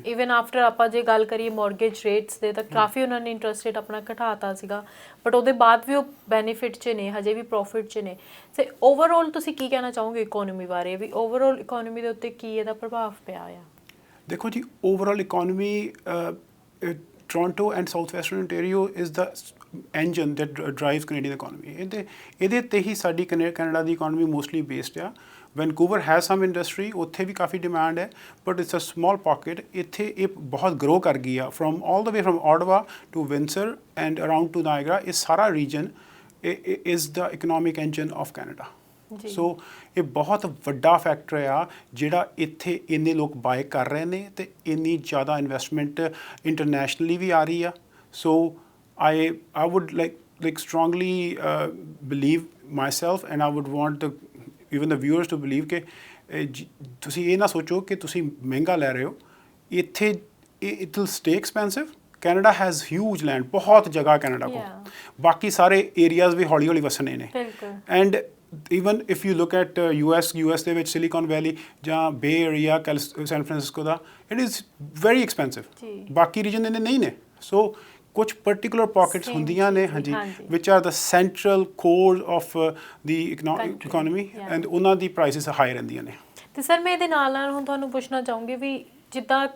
ਈਵਨ ਆਫਟਰ ਆਪਾਂ ਜੇ ਗੱਲ ਕਰੀਏ ਮੌਰਗੇਜ ਰੇਟਸ ਦੇ ਤਾਂ ਕਾਫੀ ਉਹਨਾਂ ਨੇ ਇੰਟਰਸਟ ਰੇਟ ਆਪਣਾ ਘਟਾਤਾ ਸੀਗਾ, ਬਟ ਉਹਦੇ ਬਾਅਦ ਵੀ ਉਹ ਬੈਨੀਫਿਟ 'ਚ ਨੇ, ਹਜੇ ਵੀ ਪ੍ਰੋਫਿਟ 'ਚ ਨੇ। ਤੇ ਓਵਰਆਲ ਤੁਸੀਂ ਕੀ ਕਹਿਣਾ ਚਾਹੋਗੇ ਇਕੋਨਮੀ ਬਾਰੇ, ਵੀ ਓਵਰਆਲ ਇਕੋਨਮੀ ਦੇ ਉੱਤੇ ਕੀ ਇਹਦਾ ਪ੍ਰਭਾਵ ਪਿਆ ਆ? ਦੇਖੋ ਜੀ, overall economy Toronto and south western ontario is the engine that drives Canadian economy. ਇਹਦੇ ਤੇ ਹੀ ਸਾਡੀ ਕੈਨੇਡਾ ਦੀ ਇਕੋਨਮੀ ਮੋਸਟਲੀ ਬੇਸਡ ਆ। ਵੈਨਕੂਵਰ ਹੈ ਸਮ ਇੰਡਸਟਰੀ, ਉੱਥੇ ਵੀ ਕਾਫੀ ਡਿਮਾਂਡ ਹੈ, but it's a small pocket. ਇੱਥੇ ਇਹ ਬਹੁਤ ਗਰੋ ਕਰ ਗਈ ਆ from all the way from Ottawa to Windsor and around to Niagara. ਇਹ ਸਾਰਾ region is the economic engine of Canada. ਸੋ ਇਹ ਬਹੁਤ ਵੱਡਾ ਫੈਕਟਰ ਆ ਜਿਹੜਾ ਇੱਥੇ ਇੰਨੇ ਲੋਕ ਬਾਏ ਕਰ ਰਹੇ ਨੇ ਅਤੇ ਇੰਨੀ ਜ਼ਿਆਦਾ ਇਨਵੈਸਟਮੈਂਟ ਇੰਟਰਨੈਸ਼ਨਲੀ ਵੀ ਆ ਰਹੀ ਆ। ਸੋ I would like strongly believe myself and I would want even the viewers to believe ਕਿ ਤੁਸੀਂ ਇਹ ਨਾ ਸੋਚੋ ਕਿ ਤੁਸੀਂ ਮਹਿੰਗਾ ਲੈ ਰਹੇ ਹੋ। ਇੱਥੇ it will stay expensive. Canada has huge land, ਬਹੁਤ ਜਗ੍ਹਾ ਕੈਨੇਡਾ ਕੋਲ। ਬਾਕੀ ਸਾਰੇ ਏਰੀਆਜ਼ ਵੀ ਹੌਲੀ ਹੌਲੀ ਵਸਣੇ ਨੇ। And even if you look at US ਦੇ ਵਿੱਚ ਸਿਲੀਕਨ ਵੈਲੀ ਜਾਂ ਬੇ ਏਰੀਆ ਸੈਨ ਫਰਾਂਸਿਸਕੋ ਦਾ, it is very expensive. ਬਾਕੀ ਰੀਜਨ ਇਹਨੇ ਨਹੀਂ ਨੇ। ਸੋ ਕੁਝ ਪਰਟੀਕੂਲਰ ਪਾਕਟਸ ਹੁੰਦੀਆਂ ਨੇ, ਹਾਂਜੀ, which are the central core of the economy and ਉਹਨਾਂ ਦੀ ਪ੍ਰਾਈਸਿਸ ਹਾਈ ਰਹਿੰਦੀਆਂ ਨੇ। ਤੇ ਸਰ ਮੈਂ ਇਹਦੇ ਨਾਲ ਨਾਲ ਹੁਣ ਤੁਹਾਨੂੰ ਪੁੱਛਣਾ ਚਾਹੂੰਗੀ ਵੀ ਜਿੱਦਾਂ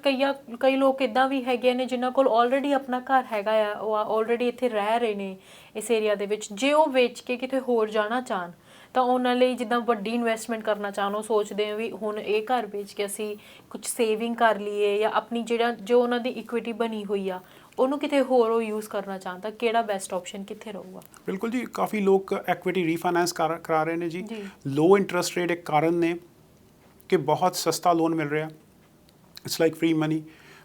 ਕਈ ਲੋਕ ਇੱਦਾਂ ਵੀ ਹੈਗੇ ਨੇ ਜਿਨ੍ਹਾਂ ਕੋਲ ਆਲਰੇਡੀ ਆਪਣਾ ਘਰ ਹੈਗਾ ਆ, ਉਹ ਆਲਰੇਡੀ ਇੱਥੇ ਰਹਿ ਰਹੇ ਨੇ ਇਸ ਏਰੀਆ ਦੇ ਵਿੱਚ, ਜੇ ਉਹ ਵੇਚ ਕੇ ਕਿਤੇ ਹੋਰ ਜਾਣਾ ਚਾਹਣ ਤਾਂ ਉਹਨਾਂ ਲਈ ਜਿੱਦਾਂ ਵੱਡੀ ਇਨਵੈਸਟਮੈਂਟ ਕਰਨਾ ਚਾਹਣ, ਉਹ ਸੋਚਦੇ ਆ ਵੀ ਹੁਣ ਇਹ ਘਰ ਵੇਚ ਕੇ ਅਸੀਂ ਕੁਝ ਸੇਵਿੰਗ ਕਰ ਲਈਏ ਜਾਂ ਆਪਣੀ ਜੋ ਉਹਨਾਂ ਦੀ ਇਕੁਇਟੀ ਬਣੀ ਹੋਈ ਆ ਉਹਨੂੰ ਕਿਤੇ ਹੋਰ ਉਹ ਯੂਜ਼ ਕਰਨਾ ਚਾਹੁਣ ਤਾਂ ਕਿਹੜਾ ਬੈਸਟ ਆਪਸ਼ਨ ਕਿੱਥੇ ਰਹੂਗਾ? ਬਿਲਕੁਲ ਜੀ, ਕਾਫੀ ਲੋਕ ਐਕੁਇਟੀ ਰੀਫਾਈਨੈਂਸ ਕਰਾ ਰਹੇ ਨੇ ਜੀ। ਲੋ ਇੰਟਰਸਟ ਰੇਟ ਇੱਕ ਕਾਰਨ ਨੇ ਕਿ ਬਹੁਤ ਸਸਤਾ ਲੋਨ ਮਿਲ ਰਿਹਾ, ਇਟਸ ਲਾਈਕ ਫ੍ਰੀ ਮਨੀ।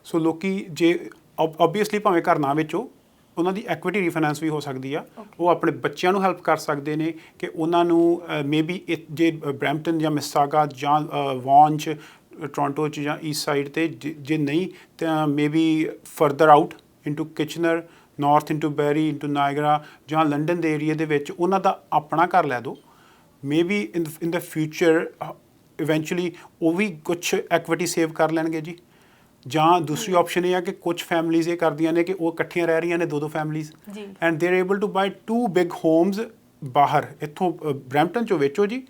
ਸੋ ਲੋਕੀ ਜੇ ਓਬਵੀਅਸਲੀ ਭਾਵੇਂ ਘਰ ਨਾ ਵੇਚੋ, ਉਹਨਾਂ ਦੀ ਐਕੁਇਟੀ ਰੀਫਾਈਨੈਂਸ ਵੀ ਹੋ ਸਕਦੀ ਆ। ਉਹ ਆਪਣੇ ਬੱਚਿਆਂ ਨੂੰ ਹੈਲਪ ਕਰ ਸਕਦੇ ਨੇ ਕਿ ਉਹਨਾਂ ਨੂੰ ਮੇਬੀ ਜੇ ਬਰੈਂਪਟਨ ਜਾਂ ਮਿਸਾਗਾ ਜਾਂ ਵਾਨ 'ਚ ਟੋਰਾਂਟੋ 'ਚ ਜਾਂ ਈਸਟ ਸਾਈਡ 'ਤੇ ਜੇ ਨਹੀਂ ਤਾਂ maybe further out into Kitchener, north into Barrie, into Niagara ਜਾਂ ਲੰਡਨ ਦੇ ਏਰੀਏ ਦੇ ਵਿੱਚ ਉਹਨਾਂ ਦਾ ਆਪਣਾ ਘਰ ਲੈ ਦਿਓ। Maybe in the future eventually ਉਹ ਵੀ ਕੁਛ ਐਕੁਇਟੀ ਸੇਵ ਕਰ ਲੈਣਗੇ ਜੀ। ਜਾਂ ਦੂਸਰੀ ਆਪਸ਼ਨ ਇਹ ਆ ਕਿ ਕੁਝ ਫੈਮਲੀਜ਼ ਇਹ ਕਰਦੀਆਂ ਨੇ ਕਿ ਉਹ ਇਕੱਠੀਆਂ ਰਹਿ ਰਹੀਆਂ ਨੇ ਦੋ ਫੈਮਲੀਜ਼ ਜੀ। And they are able to buy 2 big homes ਬਾਹਰ ਇੱਥੋਂ ਬਰੈਂਪਟਨ ਚੋਂ ਵੇਚੋ ਜੀ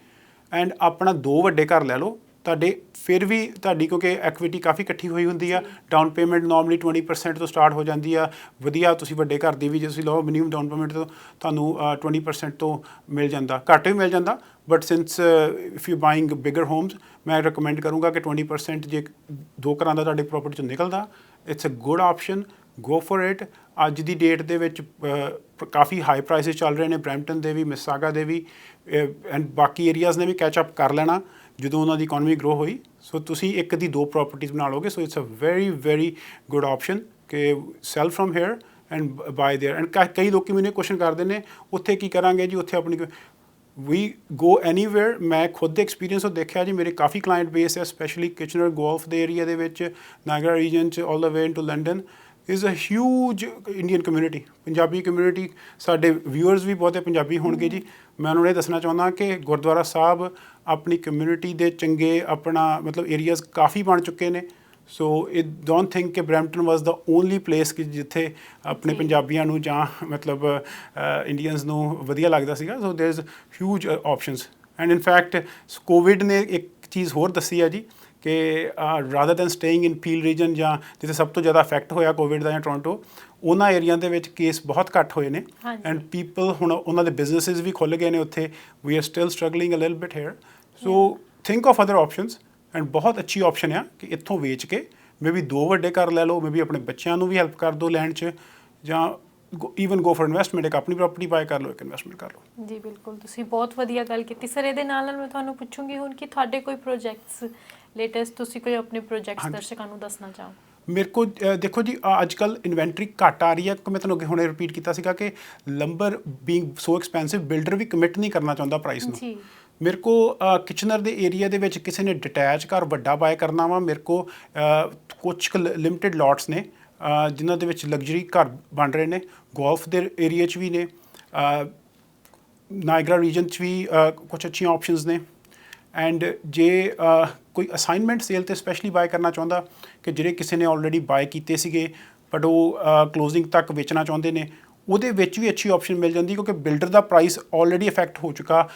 ਐਂਡ ਆਪਣਾ 2 ਵੱਡੇ ਘਰ ਲੈ ਲਓ। ਤੁਹਾਡੇ ਫਿਰ ਵੀ ਤੁਹਾਡੀ ਕਿਉਂਕਿ ਐਕੁਇਟੀ ਕਾਫੀ ਇਕੱਠੀ ਹੋਈ ਹੁੰਦੀ ਆ, ਡਾਊਨ ਪੇਮੈਂਟ ਨਾਰਮਲੀ 20% ਤੋਂ ਸਟਾਰਟ ਹੋ ਜਾਂਦੀ ਆ। ਵਧੀਆ ਤੁਸੀਂ ਵੱਡੇ ਘਰ ਦੀ ਵੀ ਜੇ ਤੁਸੀਂ ਲਓ ਮਿਨੀਮਮ ਡਾਊਨ ਪੇਮੈਂਟ ਤੋਂ ਤੁਹਾਨੂੰ 20% ਤੋਂ ਮਿਲ ਜਾਂਦਾ, ਘੱਟ ਵੀ ਮਿਲ ਜਾਂਦਾ, but since if you buying bigger homes ਮੈਂ ਰਿਕਮੈਂਡ ਕਰੂੰਗਾ ਕਿ 20% ਜੇ 2 ਘਰਾਂ ਦਾ ਤੁਹਾਡੇ ਪ੍ਰੋਪਰਟੀ 'ਚੋਂ ਨਿਕਲਦਾ, it's a good option, go for it. ਅੱਜ ਦੀ ਡੇਟ ਦੇ ਵਿੱਚ ਕਾਫੀ ਹਾਈ ਪ੍ਰਾਈਸਿਸ ਚੱਲ ਰਹੇ ਨੇ ਬਰੈਂਪਟਨ ਦੇ ਵੀ, ਮਿਸਾਗਾ ਦੇ ਵੀ, ਐਂਡ ਬਾਕੀ ਏਰੀਆਜ਼ ਨੇ ਵੀ ਕੈਚ ਅਪ ਕਰ ਲੈਣਾ ਜਦੋਂ ਉਹਨਾਂ ਦੀ ਇਕਨੋਮੀ ਗਰੋ ਹੋਈ। ਸੋ ਤੁਸੀਂ ਇੱਕ ਦੀ 2 ਪ੍ਰੋਪਰਟੀਜ਼ ਬਣਾ ਲਓਗੇ। So it's a very good option ਕਿ sell from here and buy there. And ਕਈ ਲੋਕ ਮੈਨੂੰ ਕੁਐਸਚਨ ਕਰਦੇ ਨੇ ਉੱਥੇ ਕੀ ਕਰਾਂਗੇ ਜੀ, ਉੱਥੇ ਆਪਣੀ ਵੀ ਗੋ ਐਨੀਵੇਅਰ। ਮੈਂ ਖੁਦ ਦੇ ਐਕਸਪੀਰੀਅੰਸ ਤੋਂ ਦੇਖਿਆ ਜੀ, ਮੇਰੇ ਕਾਫੀ ਕਲਾਇੰਟ ਬੇਸ ਹੈ ਸਪੈਸ਼ਲੀ ਕਿਚਨਰ ਗੋਲਫ ਦੇ ਏਰੀਆ ਦੇ ਵਿੱਚ, ਨਾਇਗਰਾ ਰੀਜਨ 'ਚ all the way into London is a huge Indian community, Punjabi community. ਸਾਡੇ ਵਿਊਅਰਸ ਵੀ ਬਹੁਤੇ ਪੰਜਾਬੀ ਹੋਣਗੇ ਜੀ। ਮੈਂ ਉਹਨਾਂ ਨੂੰ ਇਹ ਦੱਸਣਾ ਚਾਹੁੰਦਾ ਕਿ ਗੁਰਦੁਆਰਾ ਸਾਹਿਬ ਆਪਣੀ ਕਮਿਊਨਿਟੀ ਦੇ ਚੰਗੇ ਆਪਣਾ ਮਤਲਬ ਏਰੀਆਜ਼ ਕਾਫੀ ਬਣ ਚੁੱਕੇ ਨੇ। ਸੋ ਇਟ ਡੋਂਟ ਥਿੰਕ ਕਿ ਬਰੈਂਪਟਨ ਵਾਜ਼ ਦਾ ਓਨਲੀ ਪਲੇਸ ਕਿ ਜਿੱਥੇ ਆਪਣੇ ਪੰਜਾਬੀਆਂ ਨੂੰ ਜਾਂ ਮਤਲਬ ਇੰਡੀਅਨਸ ਨੂੰ ਵਧੀਆ ਲੱਗਦਾ ਸੀਗਾ। So there is huge options and in fact COVID ਨੇ ਇੱਕ ਚੀਜ਼ ਹੋਰ ਦੱਸੀ ਆ ਜੀ ਕਿ rather than staying in Peel region ਜਾਂ ਜਿੱਥੇ ਸਭ ਤੋਂ ਜ਼ਿਆਦਾ ਇਫੈਕਟ ਹੋਇਆ ਕੋਵਿਡ ਦਾ ਜਾਂ ਟੋਰਾਂਟੋ, ਉਹਨਾਂ ਏਰੀਆ ਦੇ ਵਿੱਚ ਕੇਸ ਬਹੁਤ ਘੱਟ ਹੋਏ ਨੇ ਐਂਡ ਪੀਪਲ ਹੁਣ ਉਹਨਾਂ ਦੇ ਬਿਜ਼ਨਸਿਸ ਵੀ ਖੁੱਲ੍ਹ ਗਏ ਨੇ ਉੱਥੇ। We are still struggling a little bit here. So think of other options and ਬਹੁਤ ਅੱਛੀ ਆਪਸ਼ਨ ਆ ਕਿ ਇੱਥੋਂ ਵੇਚ ਕੇ ਮੇ ਬੀ 2 ਵੱਡੇ ਘਰ ਲੈ ਲਓ, ਮੇ ਬੀ ਆਪਣੇ ਬੱਚਿਆਂ ਨੂੰ ਵੀ ਹੈਲਪ ਕਰ ਦਿਓ ਲੈਣ 'ਚ, ਜਾਂ ਈਵਨ ਗੋ ਫॉर ਇਨਵੈਸਟਮੈਂਟ, ਇੱਕ ਆਪਣੀ ਪ੍ਰੋਪਰਟੀ ਬਾਏ ਕਰ ਲਓ, ਇੱਕ ਇਨਵੈਸਟਮੈਂਟ ਕਰ ਲਓ। ਜੀ ਬਿਲਕੁਲ, ਤੁਸੀਂ ਬਹੁਤ ਵਧੀਆ ਗੱਲ ਕੀਤੀ ਸਰ। ਇਹਦੇ ਨਾਲ ਮੈਂ ਤੁਹਾਨੂੰ ਪੁੱਛੂੰਗੀ ਹੁਣ ਕਿ ਤੁਹਾਡੇ ਕੋਈ ਪ੍ਰੋਜੈਕਟਸ ਲੇਟੈਸਟ, ਤੁਸੀਂ ਕੋਈ ਆਪਣੇ ਪ੍ਰੋਜੈਕਟਸ ਦਰਸ਼ਕਾਂ ਨੂੰ ਦੱਸਣਾ ਚਾਹੋ। ਮੇਰੇ ਕੋਲ ਦੇਖੋ ਜੀ ਅੱਜ ਕੱਲ੍ਹ ਇਨਵੈਂਟਰੀ ਘੱਟ ਆ ਰਹੀ ਹੈ। ਮੈਂ ਤੁਹਾਨੂੰ ਅੱਗੇ ਹੁਣੇ ਰਿਪੀਟ ਕੀਤਾ ਸੀਗਾ ਕਿ ਲੰਬਰ ਬੀਇੰਗ ਸੋ ਐਕਸਪੈਂਸਿਵ, ਬਿਲਡਰ ਵੀ ਕਮਿਟ ਨਹੀਂ ਕਰਨਾ ਚਾਹੁੰਦਾ ਪ੍ਰਾਈਸ ਨੂੰ। ਜੀ। ਮੇਰੇ ਕੋ ਕਿਚਨਰ ਦੇ ਏਰੀਆ ਦੇ ਵਿੱਚ ਕਿਸੇ ਨੇ ਡਿਟੈਚ ਘਰ ਵੱਡਾ ਬਾਏ ਕਰਨਾ ਵਾ, ਮੇਰੇ ਕੋ ਕੁਛ ਲਿਮਿਟਿਡ ਲੋਟਸ ਨੇ ਜਿਨ੍ਹਾਂ ਦੇ ਵਿੱਚ ਲਗਜ਼ਰੀ ਘਰ ਬਣ ਰਹੇ ਨੇ। ਗੋਲਫ ਦੇ ਏਰੀਆ 'ਚ ਵੀ ਨੇ, ਨਾਇਗਰਾ ਰੀਜਨ 'ਚ ਵੀ ਕੁਛ ਅੱਛੀਆਂ ਆਪਸ਼ਨਸ ਨੇ। ਐਂਡ ਜੇ ਕੋਈ ਅਸਾਈਨਮੈਂਟ ਸੇਲ 'ਤੇ ਸਪੈਸ਼ਲੀ ਬਾਏ ਕਰਨਾ ਚਾਹੁੰਦਾ ਕਿ ਜਿਹੜੇ ਕਿਸੇ ਨੇ ਆਲਰੇਡੀ ਬਾਏ ਕੀਤੇ ਸੀਗੇ ਬਟ ਉਹ ਕਲੋਜ਼ਿੰਗ ਤੱਕ ਵੇਚਣਾ ਚਾਹੁੰਦੇ ਨੇ, ਉਹਦੇ ਵਿੱਚ ਵੀ ਅੱਛੀ ਆਪਸ਼ਨ ਮਿਲ ਜਾਂਦੀ ਕਿਉਂਕਿ ਬਿਲਡਰ ਦਾ ਪ੍ਰਾਈਸ ਆਲਰੇਡੀ ਇਫੈਕਟ ਹੋ ਚੁੱਕਾ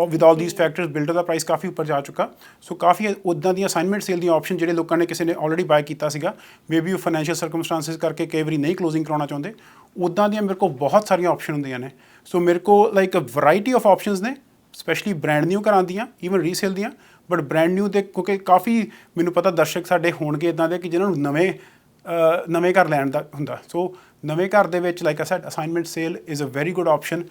with all these factors. Builder ਦਾ ਪ੍ਰਾਈਸ ਕਾਫੀ ਉੱਪਰ ਜਾ ਚੁੱਕਾ। ਸੋ ਕਾਫੀ ਉੱਦਾਂ ਦੀਆਂ ਅਸਾਈਨਮੈਂਟ ਸੇਲ ਦੀਆਂ ਆਪਸ਼ਨ ਜਿਹੜੇ ਲੋਕਾਂ ਨੇ ਕਿਸੇ ਨੇ ਆਲਰੇਡੀ ਬਾਏ ਕੀਤਾ ਸੀਗਾ, ਮੇ ਬੀ ਉਹ ਫਾਈਨੈਂਸ਼ੀਅਲ ਸਰਕਮਸਟਾਂਸਿਸ ਕਰਕੇ ਕਈ ਵਾਰੀ ਨਹੀਂ ਕਲੋਜ਼ਿੰਗ ਕਰਾਉਣਾ ਚਾਹੁੰਦੇ, ਉੱਦਾਂ ਦੀਆਂ ਮੇਰੇ ਕੋਲ ਬਹੁਤ ਸਾਰੀਆਂ ਆਪਸ਼ਨ ਹੁੰਦੀਆਂ ਨੇ। ਸੋ ਮੇਰੇ ਕੋਲ like a variety of options ਨੇ, ਸਪੈਸ਼ਲੀ ਬ੍ਰੈਂਡ ਨਿਊ ਘਰਾਂ ਦੀਆਂ, ਈਵਨ ਰੀਸੇਲ ਦੀਆਂ। ਬਟ ਬ੍ਰੈਂਡ ਨਿਊ ਦੇ ਕਿਉਂਕਿ ਕਾਫੀ ਮੈਨੂੰ ਪਤਾ ਦਰਸ਼ਕ ਸਾਡੇ ਹੋਣਗੇ ਇੱਦਾਂ ਦੇ ਕਿ ਜਿਹਨਾਂ ਨੂੰ ਨਵੇਂ ਘਰ ਲੈਣ ਦਾ ਹੁੰਦਾ। ਸੋ ਨਵੇਂ ਘਰ ਦੇ ਵਿੱਚ like I said assignment sale is a very good option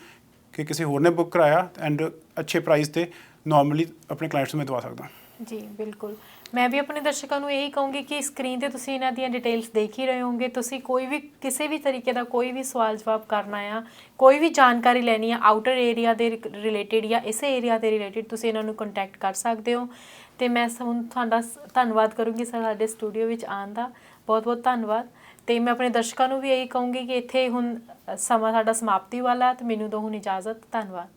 ਕਿ ਕਿਸੇ ਹੋਰ ਨੇ ਬੁੱਕ ਕਰਾਇਆ ਐਂਡ ਅੱਛੇ ਪ੍ਰਾਈਸ 'ਤੇ ਨਾਰਮਲੀ ਆਪਣੇ ਕਲਾਇੰਟਸ ਨੂੰ ਮੈਂ ਦਵਾ ਸਕਦਾ। ਜੀ ਬਿਲਕੁਲ, ਮੈਂ ਵੀ ਆਪਣੇ ਦਰਸ਼ਕਾਂ ਨੂੰ ਇਹੀ ਕਹੂੰਗੀ ਕਿ ਸਕਰੀਨ ਤੇ ਤੁਸੀਂ ਇਹਨਾਂ ਦੀਆਂ ਡਿਟੇਲਸ ਦੇਖ ਹੀ ਰਹੇ ਹੋਵੋਗੇ। ਤੁਸੀਂ ਕੋਈ ਵੀ ਕਿਸੇ ਵੀ ਤਰੀਕੇ ਦਾ ਕੋਈ ਵੀ ਸਵਾਲ ਜਵਾਬ ਕਰਨਾ ਆ, ਕੋਈ ਵੀ ਜਾਣਕਾਰੀ ਲੈਣੀ ਆ ਆਊਟਰ ਏਰੀਆ ਦੇ ਰਿਲੇਟਿਡ ਜਾਂ ਇਸੇ ਏਰੀਆ ਦੇ ਰਿਲੇਟਿਡ, ਤੁਸੀਂ ਇਹਨਾਂ ਨੂੰ ਕੰਟੈਕਟ ਕਰ ਸਕਦੇ ਹੋ। ਅਤੇ ਮੈਂ ਹੁਣ ਤੁਹਾਡਾ ਧੰਨਵਾਦ ਕਰੂੰਗੀ ਸਰ ਸਾਡੇ ਸਟੂਡੀਓ ਵਿੱਚ ਆਉਣ ਦਾ, ਬਹੁਤ ਬਹੁਤ ਧੰਨਵਾਦ। ਅਤੇ ਮੈਂ ਆਪਣੇ ਦਰਸ਼ਕਾਂ ਨੂੰ ਵੀ ਇਹੀ ਕਹੂੰਗੀ ਕਿ ਇੱਥੇ ਹੁਣ ਸਮਾਂ ਸਾਡਾ ਸਮਾਪਤੀ ਵਾਲਾ, ਅਤੇ ਮੈਨੂੰ ਦਿਓ ਹੁਣ ਇਜਾਜ਼ਤ। ਧੰਨਵਾਦ।